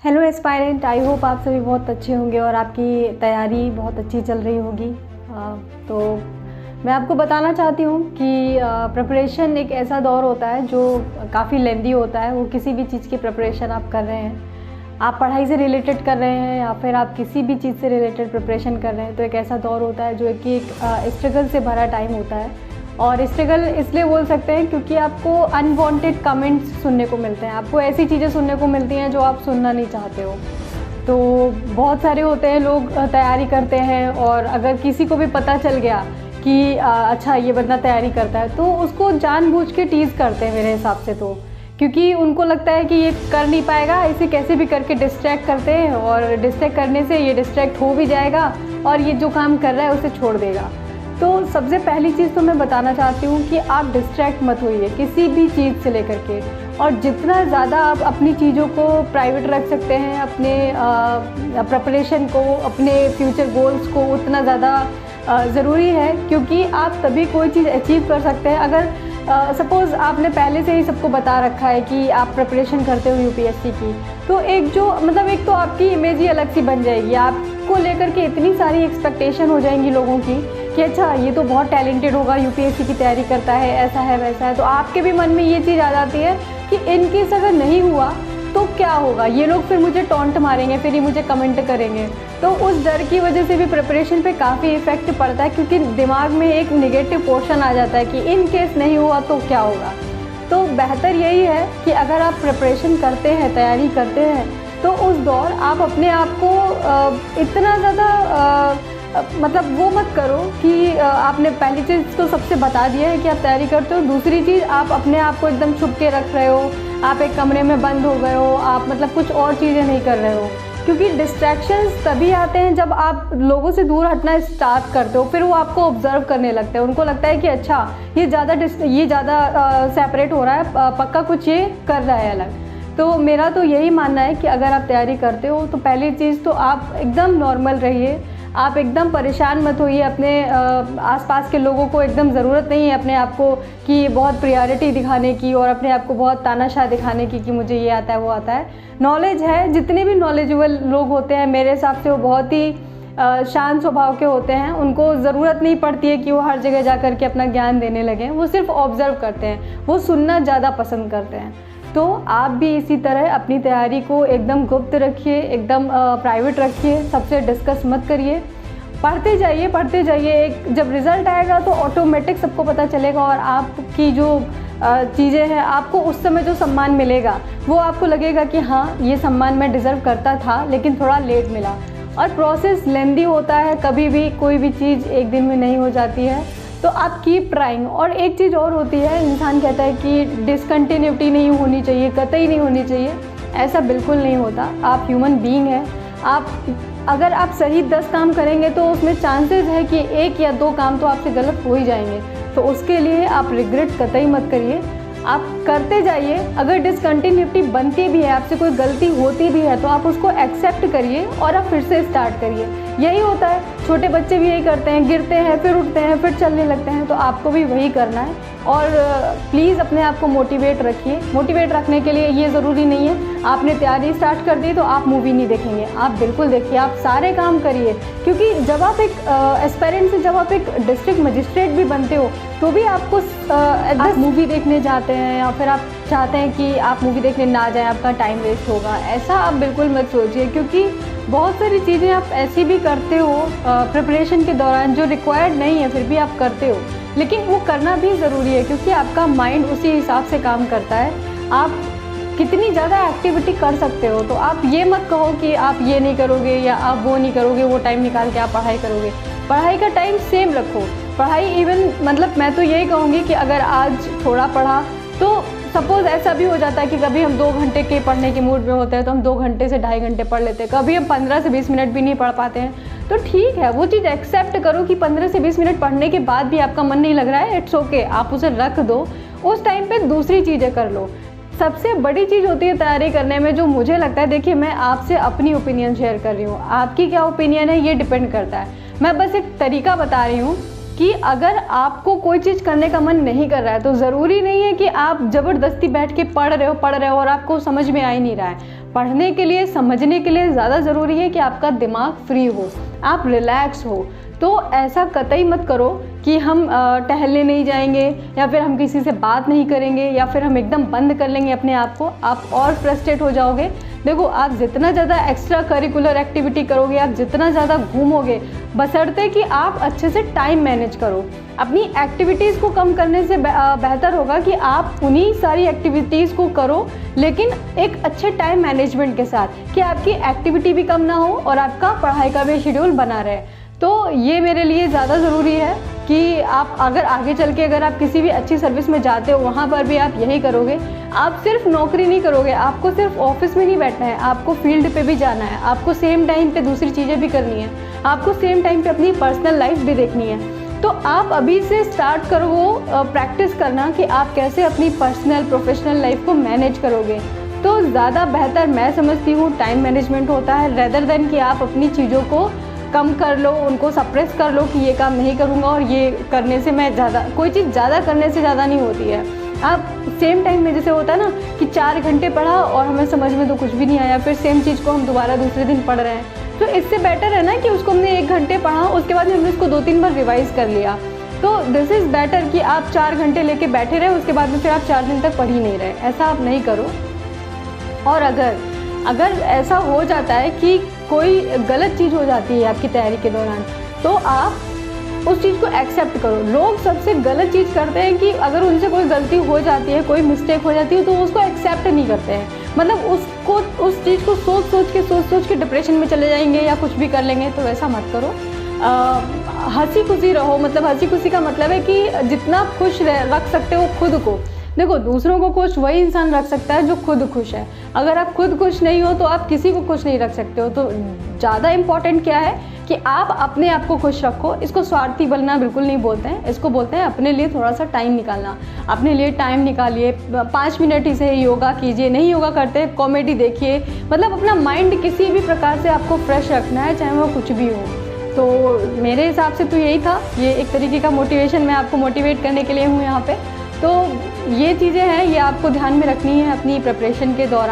Hello aspirant, I hope आप सभी बहुत अच्छे होंगे और आपकी तैयारी बहुत अच्छी चल रही होगी। तो मैं आपको बताना चाहती हूँ कि प्रिपरेशन एक ऐसा दौर होता है जो काफ़ी लेंदी होता है। वो किसी भी चीज़ की प्रिपरेशन आप कर रहे हैं, आप पढ़ाई से रिलेटेड कर रहे हैं या फिर आप किसी भी चीज़ से रिलेटेड प्रिपरेशन कर रहे हैं, तो एक ऐसा दौर होता है जो कि एक स्ट्रगल से भरा टाइम होता है। और स्ट्रगल इसलिए बोल सकते हैं क्योंकि आपको अनवांटेड कमेंट्स सुनने को मिलते हैं, आपको ऐसी चीज़ें सुनने को मिलती हैं जो आप सुनना नहीं चाहते हो। तो बहुत सारे होते हैं लोग तैयारी करते हैं और अगर किसी को भी पता चल गया कि अच्छा ये बंदा तैयारी करता है तो उसको जानबूझ के टीज़ करते हैं मेरे हिसाब से, तो क्योंकि उनको लगता है कि ये कर नहीं पाएगा, इसे कैसे भी करके डिस्ट्रैक्ट करते हैं और डिस्ट्रैक्ट करने से ये डिस्ट्रैक्ट हो भी जाएगा और ये जो काम कर रहा है उसे छोड़ देगा। तो सबसे पहली चीज़ तो मैं बताना चाहती हूँ कि आप डिस्ट्रैक्ट मत होइए किसी भी चीज़ से लेकर के, और जितना ज़्यादा आप अपनी चीज़ों को प्राइवेट रख सकते हैं, अपने प्रिपरेशन को, अपने फ्यूचर गोल्स को, उतना ज़्यादा ज़रूरी है, क्योंकि आप तभी कोई चीज़ अचीव कर सकते हैं। अगर सपोज़ आपने पहले से ही सबको बता रखा है कि आप प्रिपरेशन करते हो यूपीएससी की, तो एक जो एक तो आपकी इमेज ही अलग सी बन जाएगी, आपको लेकर के इतनी सारी एक्सपेक्टेशन हो जाएंगी लोगों की कि अच्छा ये तो बहुत टैलेंटेड होगा, यूपीएससी की तैयारी करता है, ऐसा है वैसा है। तो आपके भी मन में ये चीज़ आ जाती है कि इनकेस अगर नहीं हुआ तो क्या होगा, ये लोग फिर मुझे टॉन्ट मारेंगे, फिर ये मुझे कमेंट करेंगे। तो उस डर की वजह से भी प्रिपरेशन पे काफ़ी इफ़ेक्ट पड़ता है, क्योंकि दिमाग में एक नेगेटिव पोर्शन आ जाता है कि इन केस नहीं हुआ तो क्या होगा। तो बेहतर यही है कि अगर आप प्रिपरेशन करते हैं, तैयारी करते हैं, तो उस दौर आप अपने आप को इतना ज़्यादा वो मत करो कि आपने पहली चीज़ तो सबसे बता दिया है कि आप तैयारी करते हो, दूसरी चीज़ आप अपने आप को एकदम छुप के रख रहे हो, आप एक कमरे में बंद हो गए हो, आप कुछ और चीज़ें नहीं कर रहे हो। क्योंकि डिस्ट्रैक्शंस तभी आते हैं जब आप लोगों से दूर हटना स्टार्ट करते हो, फिर वो आपको ऑब्जर्व करने लगते हैं, उनको लगता है कि अच्छा ये ज़्यादा सेपरेट हो रहा है, पक्का कुछ ये कर रहा है अलग। तो मेरा तो यही मानना है कि अगर आप तैयारी करते हो तो पहली चीज़ तो आप एकदम नॉर्मल रहिए, आप एकदम परेशान मत होइए। अपने आसपास के लोगों को एकदम ज़रूरत नहीं है अपने आप को कि बहुत प्रायोरिटी दिखाने की और अपने आप को बहुत तानाशाह दिखाने की कि मुझे ये आता है वो आता है। नॉलेज है, जितने भी नॉलेजेबल लोग होते हैं मेरे हिसाब से वो बहुत ही शांत स्वभाव के होते हैं, उनको ज़रूरत नहीं पड़ती है कि वो हर जगह जा कर के अपना ज्ञान देने लगें, वो सिर्फ ऑब्ज़र्व करते हैं, वो सुनना ज़्यादा पसंद करते हैं। तो आप भी इसी तरह अपनी तैयारी को एकदम गुप्त रखिए, एकदम प्राइवेट रखिए, सबसे डिस्कस मत करिए, पढ़ते जाइए। एक जब रिज़ल्ट आएगा तो ऑटोमेटिक सबको पता चलेगा और आपकी जो चीज़ें हैं, आपको उस समय जो सम्मान मिलेगा वो आपको लगेगा कि हाँ ये सम्मान मैं डिज़र्व करता था, लेकिन थोड़ा लेट मिला। और प्रोसेस लेंदी होता है, कभी भी कोई भी चीज़ एक दिन में नहीं हो जाती है, तो आप कीप ट्राइंग। और एक चीज़ और होती है, इंसान कहता है कि डिसकंटिन्यूटी नहीं होनी चाहिए, कतई नहीं होनी चाहिए, ऐसा बिल्कुल नहीं होता। आप ह्यूमन बीइंग हैं, अगर आप सही 10 काम करेंगे तो उसमें चांसेस है कि 1 या 2 काम तो आपसे गलत हो ही जाएंगे। तो उसके लिए आप रिग्रेट कतई मत करिए, आप करते जाइए। अगर डिसकंटिन्यूटी बनती भी है, आपसे कोई गलती होती भी है, तो आप उसको एक्सेप्ट करिए और आप फिर से स्टार्ट करिए। यही होता है, छोटे बच्चे भी यही करते हैं, गिरते हैं फिर उठते हैं फिर चलने लगते हैं, तो आपको भी वही करना है। और प्लीज़ अपने आप को मोटिवेट रखिए। मोटिवेट रखने के लिए ये ज़रूरी नहीं है आपने तैयारी स्टार्ट कर दी तो आप मूवी नहीं देखेंगे, आप बिल्कुल देखिए, आप सारे काम करिए। क्योंकि जब आप एक एस्पायरेंट से जब आप एक डिस्ट्रिक्ट मजिस्ट्रेट भी बनते हो तो भी आपको आप मूवी देखने जाते हैं या फिर आप चाहते हैं कि आप मूवी देखने ना जाएं, आपका टाइम वेस्ट होगा, ऐसा आप बिल्कुल मत सोचिए। क्योंकि बहुत सारी चीज़ें आप ऐसी भी करते हो प्रिपरेशन के दौरान जो रिक्वायर्ड नहीं है, फिर भी आप करते हो, लेकिन वो करना भी ज़रूरी है, क्योंकि आपका माइंड उसी हिसाब से काम करता है। आप कितनी ज़्यादा एक्टिविटी कर सकते हो, तो आप ये मत कहो कि आप ये नहीं करोगे या आप वो नहीं करोगे, वो टाइम निकाल के आप पढ़ाई करोगे। पढ़ाई का टाइम सेम रखो। पढ़ाई इवन मैं तो यही कहूँगी कि अगर आज थोड़ा पढ़ा तो सपोज़ ऐसा भी हो जाता है कि कभी हम 2 घंटे के पढ़ने के मूड में होते हैं तो हम 2 घंटे से 2.5 घंटे पढ़ लेते हैं, कभी हम 15 से 20 मिनट भी नहीं पढ़ पाते हैं, तो ठीक है, वो चीज़ एक्सेप्ट करो कि 15 से 20 मिनट पढ़ने के बाद भी आपका मन नहीं लग रहा है, इट्स ओके, आप उसे रख दो, उस टाइम पे दूसरी चीज़ें कर लो। सबसे बड़ी चीज़ होती है तैयारी करने में जो मुझे लगता है, देखिए मैं आपसे अपनी ओपिनियन शेयर कर रही हूँ, आपकी क्या ओपिनियन है ये डिपेंड करता है, मैं बस एक तरीका बता रही हूँ कि अगर आपको कोई चीज़ करने का मन नहीं कर रहा है तो ज़रूरी नहीं है कि आप ज़बरदस्ती बैठ के पढ़ रहे हो और आपको समझ में आ ही नहीं रहा है। पढ़ने के लिए, समझने के लिए ज़्यादा ज़रूरी है कि आपका दिमाग फ्री हो, आप रिलैक्स हो। तो ऐसा कतई मत करो कि हम टहलने नहीं जाएंगे, या फिर हम किसी से बात नहीं करेंगे, या फिर हम एकदम बंद कर लेंगे अपने आप को। आप और फ्रस्ट्रेट हो जाओगे। देखो, आप जितना ज़्यादा एक्स्ट्रा करिकुलर एक्टिविटी करोगे, आप जितना ज़्यादा घूमोगे, बशर्ते कि आप अच्छे से टाइम मैनेज करो। अपनी एक्टिविटीज़ को कम करने से बेहतर होगा कि आप उन्हीं सारी एक्टिविटीज़ को करो, लेकिन एक अच्छे टाइम मैनेजमेंट के साथ, कि आपकी एक्टिविटी भी कम ना हो और आपका पढ़ाई का भी शेड्यूल बना रहे। तो ये मेरे लिए ज़्यादा ज़रूरी है कि आप अगर आगे चल के अगर आप किसी भी अच्छी सर्विस में जाते हो, वहाँ पर भी आप यही करोगे। आप सिर्फ नौकरी नहीं करोगे, आपको सिर्फ ऑफिस में नहीं बैठना है, आपको फील्ड पे भी जाना है, आपको सेम टाइम पे दूसरी चीज़ें भी करनी है, आपको सेम टाइम पे अपनी पर्सनल लाइफ भी देखनी है। तो आप अभी से स्टार्ट करो प्रैक्टिस करना कि आप कैसे अपनी पर्सनल प्रोफेशनल लाइफ को मैनेज करोगे। तो ज़्यादा बेहतर मैं समझती हूँ टाइम मैनेजमेंट होता है, रेदर देन कि आप अपनी चीज़ों को कम कर लो, उनको सप्रेस कर लो कि ये काम नहीं करूँगा और ये करने से मैं ज़्यादा, कोई चीज़ ज़्यादा करने से ज़्यादा नहीं होती है। आप सेम टाइम में, जैसे होता है ना कि 4 घंटे पढ़ा और हमें समझ में तो कुछ भी नहीं आया, फिर सेम चीज़ को हम दोबारा दूसरे दिन पढ़ रहे हैं, तो इससे बेटर है ना कि उसको हमने 1 घंटे पढ़ा, उसके बाद हमने उसको 2-3 बार रिवाइज कर लिया। तो दिस इज़ बेटर कि आप 4 घंटे लेके बैठे रहे, उसके बाद में फिर आप 4 दिन तक पढ़ ही नहीं रहे। ऐसा आप नहीं करो। और अगर ऐसा हो जाता है कि कोई गलत चीज़ हो जाती है आपकी तैयारी के दौरान, तो आप उस चीज़ को एक्सेप्ट करो। लोग सबसे गलत चीज़ करते हैं कि अगर उनसे कोई गलती हो जाती है, कोई मिस्टेक हो जाती है, तो उसको एक्सेप्ट नहीं करते हैं। मतलब उस चीज़ को सोच के डिप्रेशन में चले जाएंगे या कुछ भी कर लेंगे। तो ऐसा मत करो। हंसी खुशी रहो। मतलब हंसी खुशी का मतलब है कि जितना खुश रख सकते हो खुद को। देखो, दूसरों को खुश वही इंसान रख सकता है जो खुद खुश है। अगर आप खुद खुश नहीं हो तो आप किसी को खुश नहीं रख सकते हो। तो ज़्यादा इम्पॉर्टेंट क्या है कि आप अपने आप को खुश रखो। इसको स्वार्थी बनना बिल्कुल नहीं बोलते हैं, इसको बोलते हैं अपने लिए थोड़ा सा टाइम निकालना। अपने लिए टाइम निकालिए, 5 मिनट ही से योगा कीजिए, नहीं योगा करते कॉमेडी देखिए। मतलब अपना माइंड किसी भी प्रकार से आपको फ्रेश रखना है, चाहे वो कुछ भी हो। तो मेरे हिसाब से तो यही था, ये एक तरीके का मोटिवेशन, मैं आपको मोटिवेट करने के लिए हूँ यहाँ पे। तो ये चीज़ें हैं, ये आपको ध्यान में रखनी है अपनी प्रिपरेशन के दौरान।